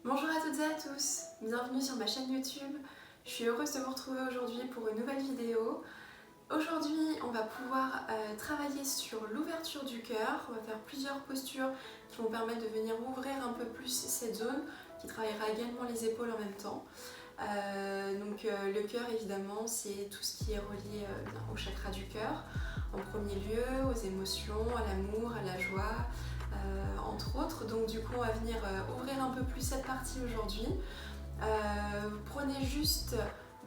Bonjour à toutes et à tous, bienvenue sur ma chaîne YouTube. Je suis heureuse de vous retrouver aujourd'hui pour une nouvelle vidéo. Aujourd'hui, on va pouvoir travailler sur l'ouverture du cœur. On va faire plusieurs postures qui vont permettre de venir ouvrir un peu plus cette zone, qui travaillera également les épaules en même temps. Le cœur, évidemment, c'est tout ce qui est relié au chakra du cœur. En premier lieu, aux émotions, à l'amour, à la joie, entre autres. Donc du coup, on va venir ouvrir un peu plus cette partie aujourd'hui. Prenez juste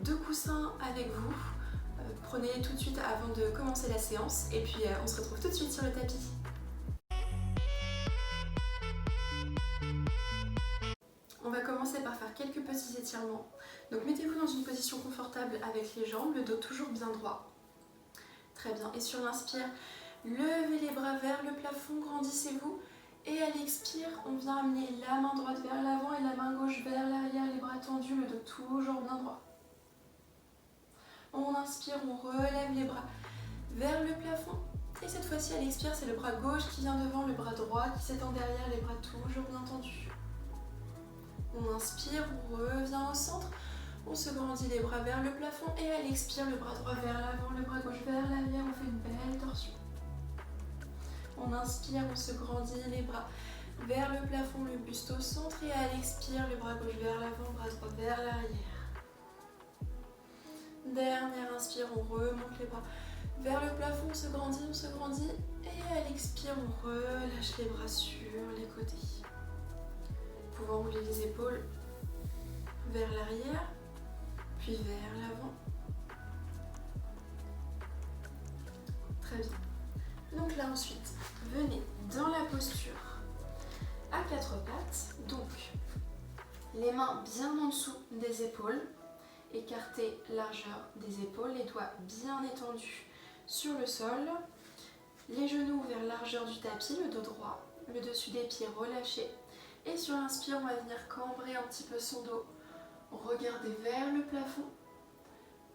2 coussins avec vous. Prenez tout de suite avant de commencer la séance et puis on se retrouve tout de suite sur le tapis. On va commencer par faire quelques petits étirements. Donc mettez-vous dans une position confortable avec les jambes, le dos toujours bien droit. Très bien. Et sur l'inspire, levez les bras vers le plafond, grandissez-vous. Et à l'expire, on vient amener la main droite vers l'avant et la main gauche vers l'arrière, les bras tendus, le dos toujours bien droit. On inspire, on relève les bras vers le plafond. Et cette fois-ci, à l'expire, c'est le bras gauche qui vient devant, le bras droit qui s'étend derrière, les bras toujours bien tendus. On inspire, on revient au centre. On se grandit les bras vers le plafond et à l'expire, le bras droit vers l'avant, le bras gauche vers l'arrière, on fait une belle torsion. On inspire, on se grandit les bras vers le plafond, le buste au centre et à l'expire, le bras gauche vers l'avant, bras droit vers l'arrière. Dernière inspire, on remonte les bras vers le plafond, on se grandit et à l'expire, on relâche les bras sur les côtés. Vous pouvez rouler les épaules vers l'arrière, puis vers l'avant. Très bien. Donc là ensuite, venez dans la posture à 4 pattes. Donc les mains bien en dessous des épaules, écartez largeur des épaules, les doigts bien étendus sur le sol, les genoux vers largeur du tapis, le dos droit, le dessus des pieds relâché. Et sur l'inspire, on va venir cambrer un petit peu son dos, regarder vers le plafond.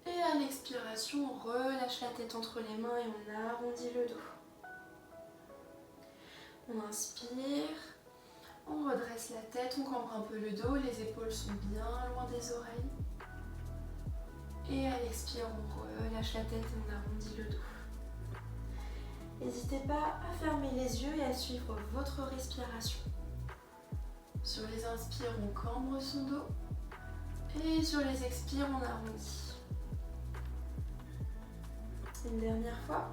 Et à l'expiration, on relâche la tête entre les mains et on arrondit le dos. On inspire, on redresse la tête, on cambre un peu le dos, les épaules sont bien loin des oreilles. Et à l'expire, on relâche la tête et on arrondit le dos. N'hésitez pas à fermer les yeux et à suivre votre respiration. Sur les inspires, on cambre son dos. Et sur les expires, on arrondit. Une dernière fois.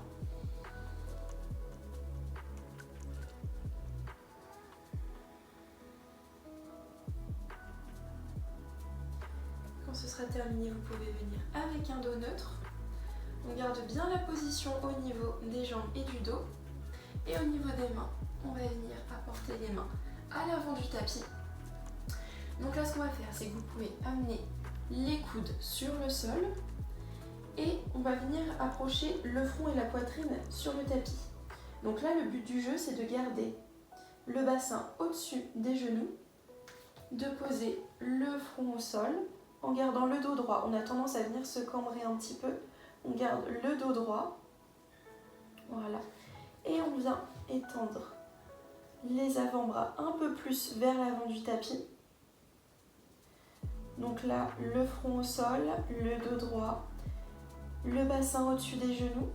Quand ce sera terminé, vous pouvez venir avec un dos neutre. On garde bien la position au niveau des jambes et du dos. Et au niveau des mains, on va venir apporter les mains à l'avant du tapis. Donc là, ce qu'on va faire, c'est que vous pouvez amener les coudes sur le sol et on va venir approcher le front et la poitrine sur le tapis. Donc là, le but du jeu, c'est de garder le bassin au-dessus des genoux, de poser le front au sol en gardant le dos droit. On a tendance à venir se cambrer un petit peu. On garde le dos droit. Voilà. Et on vient étendre les avant-bras un peu plus vers l'avant du tapis. Donc là, le front au sol, le dos droit, le bassin au-dessus des genoux,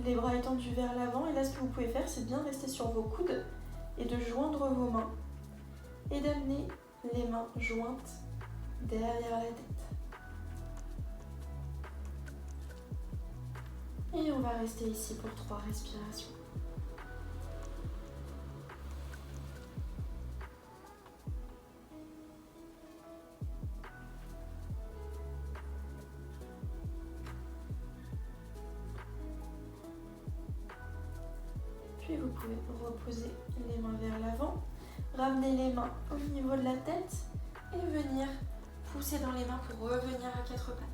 les bras étendus vers l'avant. Et là, ce que vous pouvez faire, c'est bien rester sur vos coudes et de joindre vos mains et d'amener les mains jointes derrière la tête. Et on va rester ici pour 3 respirations. Puis vous pouvez reposer les mains vers l'avant, ramener les mains au niveau de la tête et venir pousser dans les mains pour revenir à 4 pattes.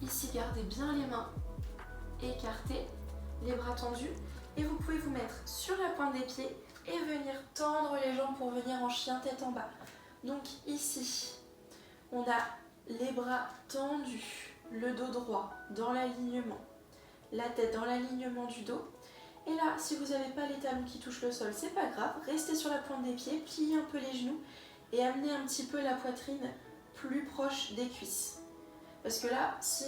Ici, gardez bien les mains écartées, les bras tendus et vous pouvez vous mettre sur la pointe des pieds et venir tendre les jambes pour venir en chien tête en bas. Donc ici, on a les bras tendus, le dos droit dans l'alignement, la tête dans l'alignement du dos. Et là, si vous n'avez pas les talons qui touchent le sol, c'est pas grave, restez sur la pointe des pieds, pliez un peu les genoux et amener un petit peu la poitrine plus proche des cuisses. Parce que là, si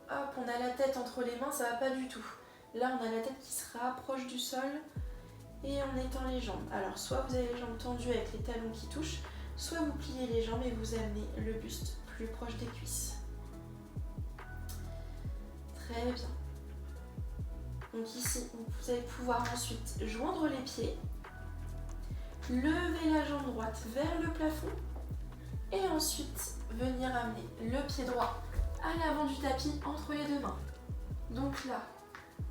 hop, on a la tête entre les mains, ça va pas du tout. Là, on a la tête qui se rapproche du sol et on étend les jambes. Alors, soit vous avez les jambes tendues avec les talons qui touchent, soit vous pliez les jambes et vous amenez le buste plus proche des cuisses. Très bien. Donc ici, vous allez pouvoir ensuite joindre les pieds, lever la jambe droite vers le plafond et ensuite venir amener le pied droit à l'avant du tapis entre les deux mains. Donc là,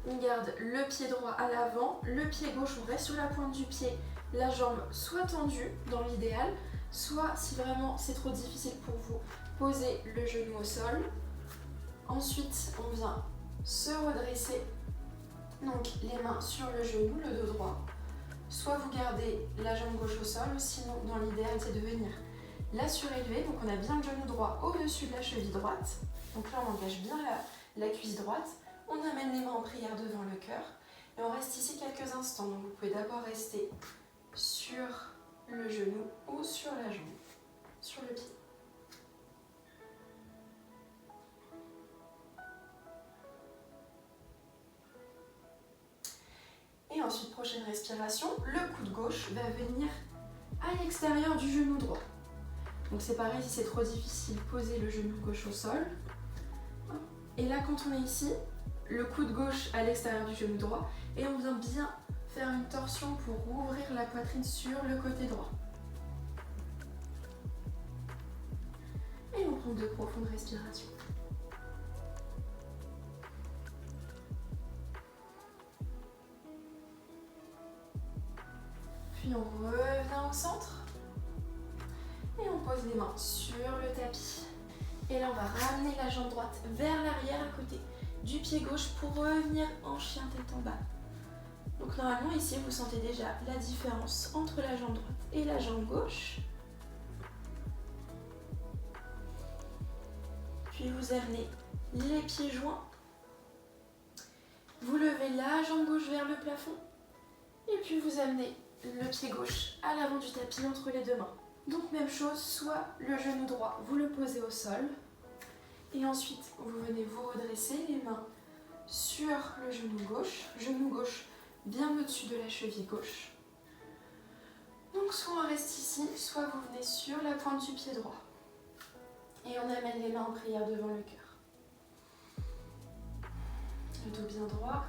on garde le pied droit à l'avant, le pied gauche, on reste sur la pointe du pied, la jambe soit tendue dans l'idéal, soit si vraiment c'est trop difficile pour vous, posez le genou au sol. Ensuite, on vient se redresser, donc les mains sur le genou, le dos droit. Soit vous gardez la jambe gauche au sol, sinon dans l'idéal c'est de venir la surélever. Donc on a bien le genou droit au-dessus de la cheville droite. Donc là on engage bien la cuisse droite. On amène les mains en prière devant le cœur. Et on reste ici quelques instants. Donc vous pouvez d'abord rester sur le genou ou sur la jambe, sur le pied. Et ensuite, prochaine respiration, le coude gauche va venir à l'extérieur du genou droit. Donc c'est pareil, si c'est trop difficile, posez le genou gauche au sol. Et là, quand on est ici, le coude gauche à l'extérieur du genou droit, et on vient bien faire une torsion pour ouvrir la poitrine sur le côté droit. Et on prend 2 profondes respirations. Puis on revient au centre et on pose les mains sur le tapis. Et là on va ramener la jambe droite vers l'arrière à côté du pied gauche pour revenir en chien tête en bas. Donc normalement ici vous sentez déjà la différence entre la jambe droite et la jambe gauche. Puis vous amenez les pieds joints. Vous levez la jambe gauche vers le plafond. Et puis vous amenez le pied gauche à l'avant du tapis entre les deux mains. Donc même chose, soit le genou droit, vous le posez au sol. Et ensuite, vous venez vous redresser les mains sur le genou gauche bien au-dessus de la cheville gauche. Donc soit on reste ici, soit vous venez sur la pointe du pied droit. Et on amène les mains en prière devant le cœur. Le dos bien droit.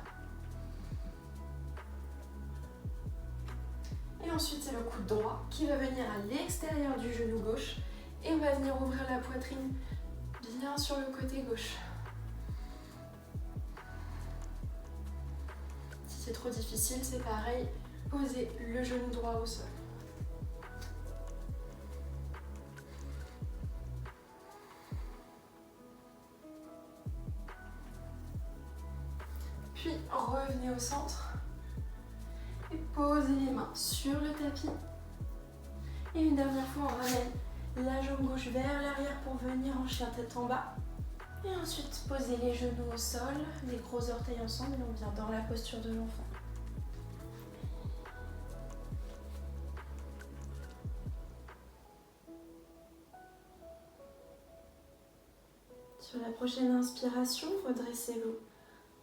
Et ensuite, c'est le coude droit qui va venir à l'extérieur du genou gauche. Et on va venir ouvrir la poitrine bien sur le côté gauche. Si c'est trop difficile, c'est pareil. Posez le genou droit au sol. Puis revenez au centre et posez les mains sur le tapis. Et une dernière fois, on ramène la jambe gauche vers l'arrière pour venir en chien tête en bas. Et ensuite, posez les genoux au sol, les gros orteils ensemble et on vient dans la posture de l'enfant. Sur la prochaine inspiration, redressez-vous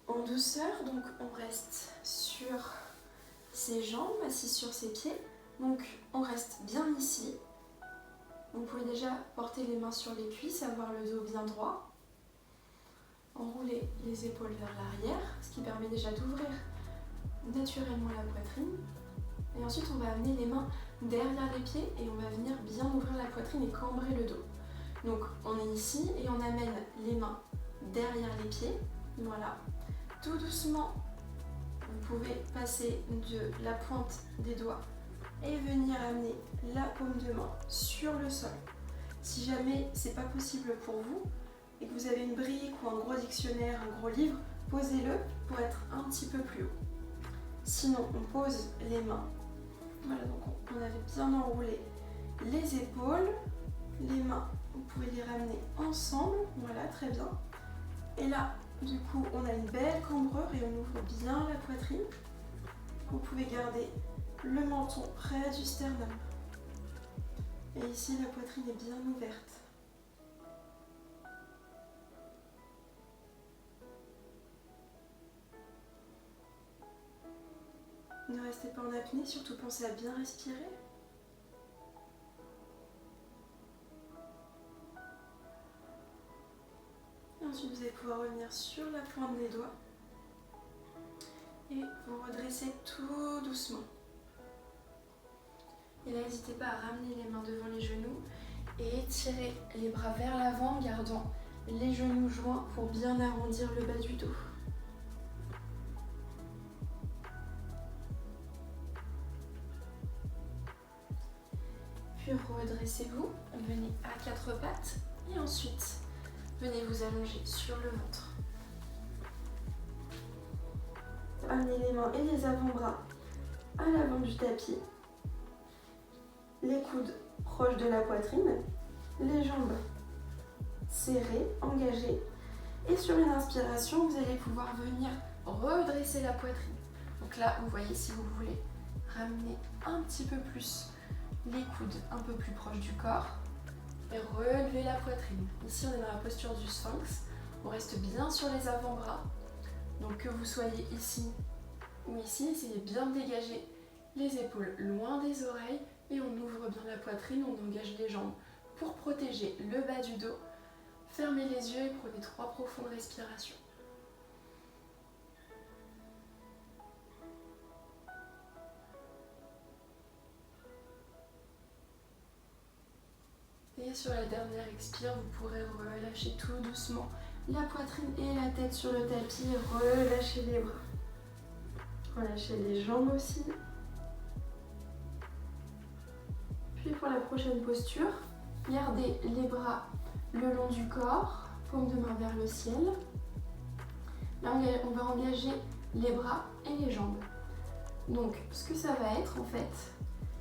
en douceur. Donc on reste sur ses jambes, assis sur ses pieds. Donc on reste bien ici. Vous pouvez déjà porter les mains sur les cuisses, avoir le dos bien droit. Enrouler les épaules vers l'arrière, ce qui permet déjà d'ouvrir naturellement la poitrine. Et ensuite on va amener les mains derrière les pieds et on va venir bien ouvrir la poitrine et cambrer le dos. Donc on est ici et on amène les mains derrière les pieds. Voilà. Tout doucement, vous pouvez passer de la pointe des doigts et venir amener la paume de main sur le sol. Si jamais c'est pas possible pour vous et que vous avez une brique ou un gros dictionnaire, un gros livre, posez-le pour être un petit peu plus haut. Sinon, on pose les mains. Voilà, donc on avait bien enroulé les épaules, les mains, vous pouvez les ramener ensemble. Voilà, très bien. Et là, du coup, on a une belle cambrure et on ouvre bien la poitrine. Vous pouvez garder le menton près du sternum. Et ici, la poitrine est bien ouverte. Ne restez pas en apnée, surtout pensez à bien respirer. Et ensuite, vous allez pouvoir revenir sur la pointe des doigts. Et vous redressez tout doucement. Et là, n'hésitez pas à ramener les mains devant les genoux et étirer les bras vers l'avant, gardant les genoux joints pour bien arrondir le bas du dos. Puis redressez-vous, venez à quatre pattes et ensuite venez vous allonger sur le ventre. Amenez les mains et les avant-bras à l'avant du tapis. Les coudes proches de la poitrine, les jambes serrées, engagées. Et sur une inspiration, vous allez pouvoir venir redresser la poitrine. Donc là, vous voyez, si vous voulez ramener un petit peu plus les coudes un peu plus proches du corps et relever la poitrine. Ici, on est dans la posture du sphinx. On reste bien sur les avant-bras. Donc que vous soyez ici ou ici, essayez bien de dégager les épaules loin des oreilles et on ouvre bien la poitrine, on engage les jambes pour protéger le bas du dos. Fermez les yeux et prenez 3 profondes respirations. Et sur la dernière expire, vous pourrez relâcher tout doucement la poitrine et la tête sur le tapis, relâchez les bras. Relâchez les jambes aussi. Puis pour la prochaine posture, gardez les bras le long du corps, paume de main vers le ciel. Là, on va engager les bras et les jambes. Donc, ce que ça va être en fait,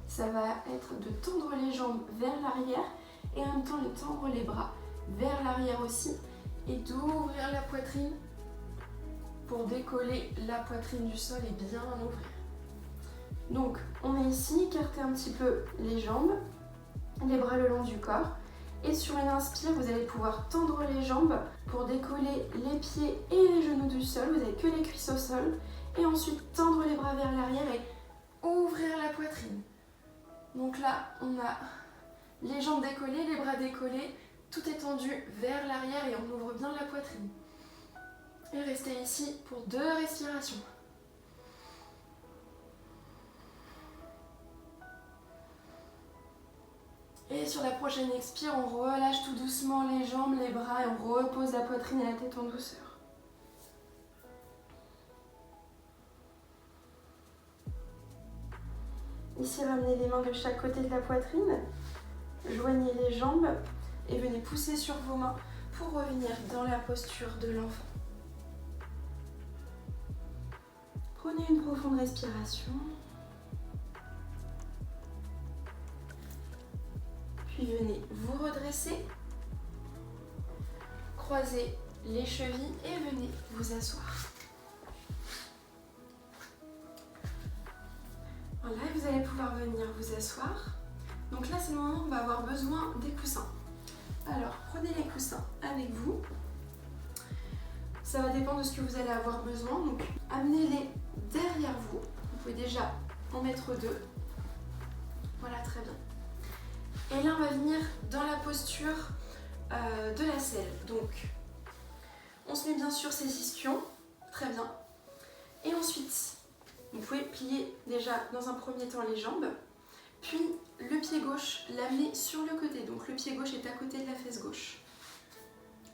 ça va être de tendre les jambes vers l'arrière et en même temps de tendre les bras vers l'arrière aussi et d'ouvrir la poitrine pour décoller la poitrine du sol et bien ouvrir. Donc, on est ici, écartez un petit peu les jambes, les bras le long du corps. Et sur une inspire, vous allez pouvoir tendre les jambes pour décoller les pieds et les genoux du sol. Vous n'avez que les cuisses au sol. Et ensuite, tendre les bras vers l'arrière et ouvrir la poitrine. Donc là, on a les jambes décollées, les bras décollés, tout étendu vers l'arrière et on ouvre bien la poitrine. Et restez ici pour 2 respirations. Et sur la prochaine expire, on relâche tout doucement les jambes, les bras et on repose la poitrine et la tête en douceur. Ici, ramenez les mains de chaque côté de la poitrine, joignez les jambes et venez pousser sur vos mains pour revenir dans la posture de l'enfant. Prenez une profonde respiration. Puis venez vous redresser, croisez les chevilles et venez vous asseoir. Voilà, vous allez pouvoir venir vous asseoir. Donc là, c'est le moment où on va avoir besoin des coussins. Alors, prenez les coussins avec vous. Ça va dépendre de ce que vous allez avoir besoin. Donc, amenez-les derrière vous. Vous pouvez déjà en mettre 2. Voilà, très bien. Et là, on va venir dans la posture de la selle. Donc, on se met bien sûr ses ischions. Très bien. Et ensuite, vous pouvez plier déjà dans un premier temps les jambes. Puis, le pied gauche, l'amener sur le côté. Donc, le pied gauche est à côté de la fesse gauche,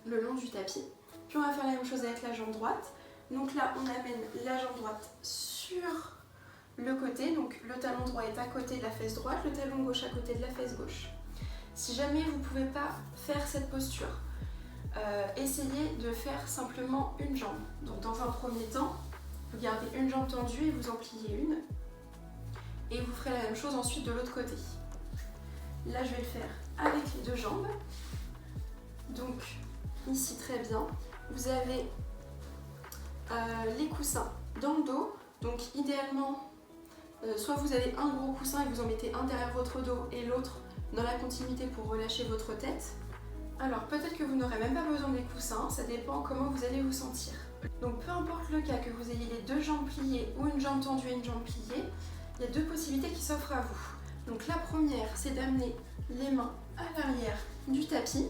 le long du tapis. Puis, on va faire la même chose avec la jambe droite. Donc là, on amène la jambe droite sur le côté. Donc, le talon droit est à côté de la fesse droite, le talon gauche à côté de la fesse gauche. Si jamais vous ne pouvez pas faire cette posture, essayez de faire simplement une jambe. Donc, dans un premier temps, vous gardez une jambe tendue et vous en pliez une. Et vous ferez la même chose ensuite de l'autre côté. Là, je vais le faire avec les 2 jambes. Donc, ici, très bien. Vous avez les coussins dans le dos. Donc, idéalement, soit vous avez un gros coussin et vous en mettez un derrière votre dos et l'autre dans la continuité pour relâcher votre tête. Alors peut-être que vous n'aurez même pas besoin des coussins, ça dépend comment vous allez vous sentir. Donc peu importe le cas, que vous ayez les deux jambes pliées ou une jambe tendue et une jambe pliée, il y a deux possibilités qui s'offrent à vous. Donc la première, c'est d'amener les mains à l'arrière du tapis.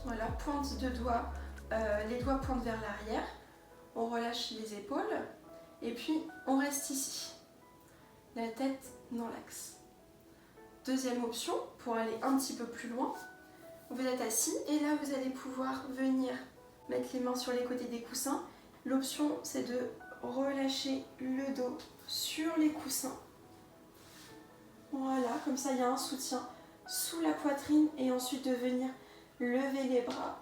Voilà, pointe de doigts, les doigts pointent vers l'arrière. On relâche les épaules et puis on reste ici. La tête dans l'axe. Deuxième option, pour aller un petit peu plus loin, vous êtes assis et là vous allez pouvoir venir mettre les mains sur les côtés des coussins. L'option, c'est de relâcher le dos sur les coussins. Voilà, comme ça il y a un soutien sous la poitrine et ensuite de venir lever les bras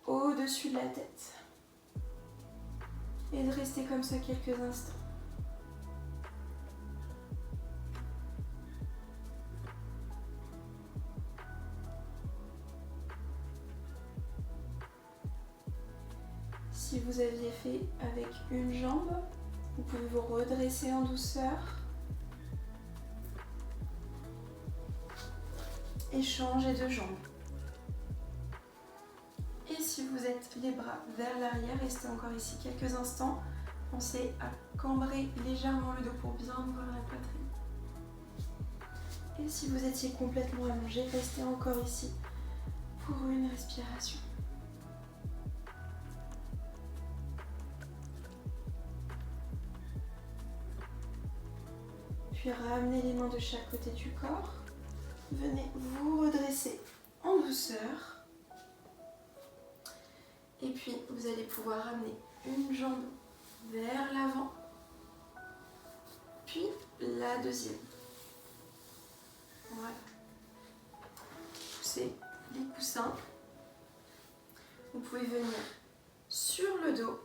au-dessus de la tête. Et de rester comme ça quelques instants. Si vous aviez fait avec une jambe, vous pouvez vous redresser en douceur et changer de jambe. Et si vous êtes les bras vers l'arrière, restez encore ici quelques instants. Pensez à cambrer légèrement le dos pour bien ouvrir la poitrine. Et si vous étiez complètement allongé, restez encore ici pour une respiration. Puis ramenez les mains de chaque côté du corps. Venez vous redresser en douceur. Et puis vous allez pouvoir ramener une jambe vers l'avant, puis la deuxième. Voilà. Poussez les coussins. Vous pouvez venir sur le dos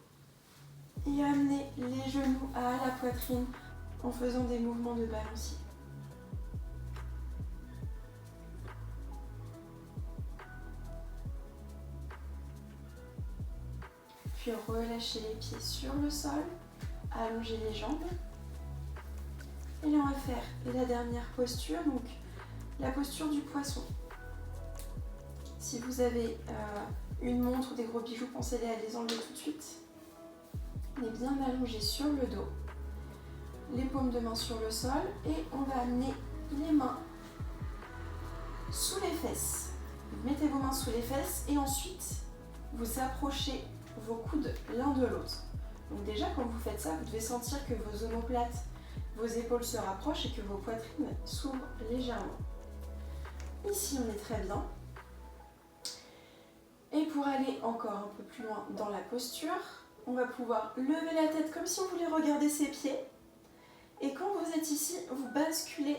et amener les genoux à la poitrine en faisant des mouvements de balancier. Puis relâchez les pieds sur le sol, allongez les jambes. Et là on va faire la dernière posture, donc la posture du poisson. Si vous avez une montre ou des gros bijoux, pensez à les enlever tout de suite. On est bien allongé sur le dos, les paumes de main sur le sol et on va amener les mains sous les fesses. Vous mettez vos mains sous les fesses et ensuite vous approchez vos coudes l'un de l'autre. Donc déjà quand vous faites ça, vous devez sentir que vos omoplates, vos épaules se rapprochent et que vos poitrines s'ouvrent légèrement. Ici on est très bien. Et pour aller encore un peu plus loin dans la posture, on va pouvoir lever la tête comme si on voulait regarder ses pieds. Et quand vous êtes ici, vous basculez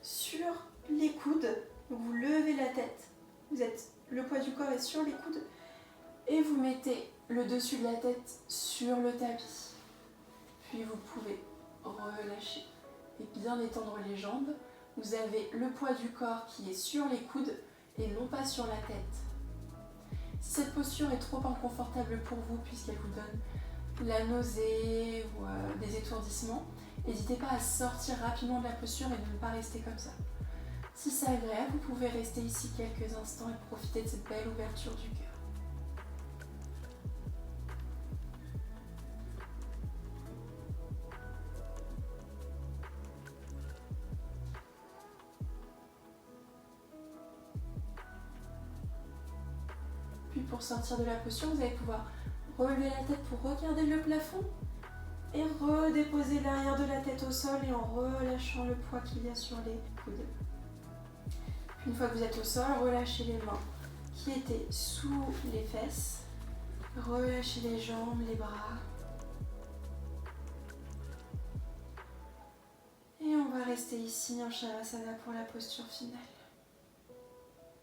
sur les coudes. Donc vous levez la tête. Le poids du corps est sur les coudes. Et vous mettez le dessus de la tête sur le tapis. Puis vous pouvez relâcher et bien étendre les jambes. Vous avez le poids du corps qui est sur les coudes et non pas sur la tête. Si cette posture est trop inconfortable pour vous puisqu'elle vous donne la nausée ou des étourdissements, n'hésitez pas à sortir rapidement de la posture et de ne pas rester comme ça. Si c'est agréable, vous pouvez rester ici quelques instants et profiter de cette belle ouverture du cœur. Puis pour sortir de la posture, vous allez pouvoir relever la tête pour regarder le plafond et redéposer l'arrière de la tête au sol et en relâchant le poids qu'il y a sur les coudes. Puis une fois que vous êtes au sol, relâchez les mains qui étaient sous les fesses. Relâchez les jambes, les bras. Et on va rester ici en Shavasana pour la posture finale.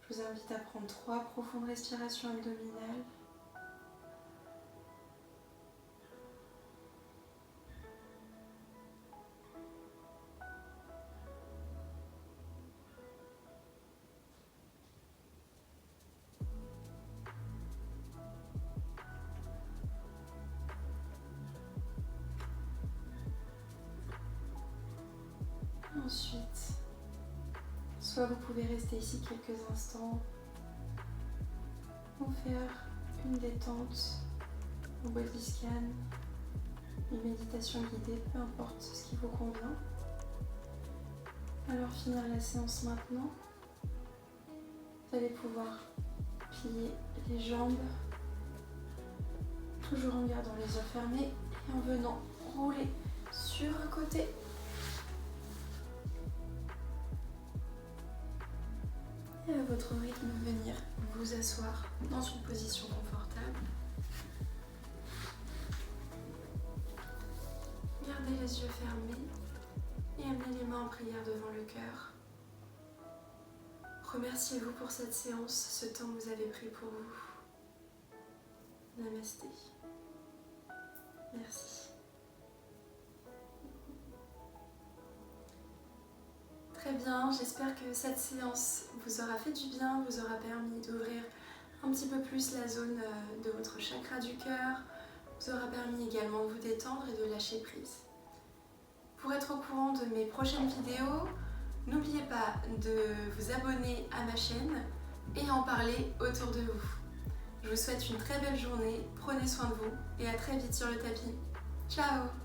Je vous invite à prendre 3 profondes respirations abdominales. Ensuite, Soit vous pouvez rester ici quelques instants ou faire une détente, un body scan, une méditation guidée, peu importe ce qui vous convient. Alors finir la séance maintenant. Vous allez pouvoir plier les jambes, toujours en gardant les yeux fermés et en venant rouler sur un côté. Et à votre rythme, venir vous asseoir dans une position confortable. Gardez les yeux fermés et amenez les mains en prière devant le cœur. Remerciez-vous pour cette séance, ce temps que vous avez pris pour vous. Namasté. Merci. Très bien, j'espère que cette séance vous aura fait du bien, vous aura permis d'ouvrir un petit peu plus la zone de votre chakra du cœur, vous aura permis également de vous détendre et de lâcher prise. Pour être au courant de mes prochaines vidéos, n'oubliez pas de vous abonner à ma chaîne et en parler autour de vous. Je vous souhaite une très belle journée, prenez soin de vous et à très vite sur le tapis. Ciao!